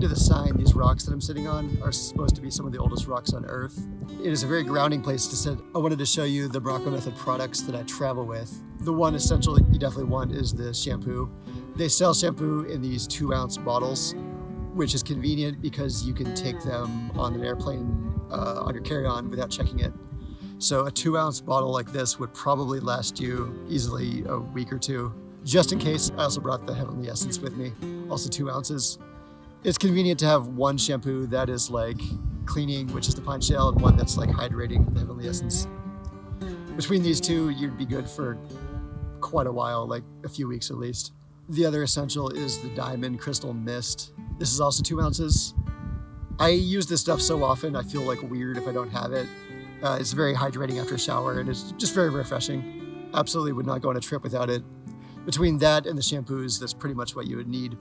According to the sign, these rocks that I'm sitting on are supposed to be some of the oldest rocks on Earth. It is a very grounding place to sit. I wanted to show you the Morrocco Method products that I travel with. The one essential you definitely want is the shampoo. They sell shampoo in these 2-ounce bottles, which is convenient because you can take them on an airplane on your carry-on without checking it. So a 2-ounce bottle like this would probably last you easily a week or two. Just in case, I also brought the Heavenly Essence with me, also 2 ounces. It's convenient to have one shampoo that is like cleaning, which is the pine shell, and one that's like hydrating, the Heavenly Essence. Between these two, you'd be good for quite a while, like a few weeks at least. The other essential is the Diamond Crystal Mist. This is also 2 ounces. I use this stuff so often, I feel like weird if I don't have it. It's very hydrating after a shower, and it's just very refreshing. Absolutely would not go on a trip without it. Between that and the shampoos, that's pretty much what you would need.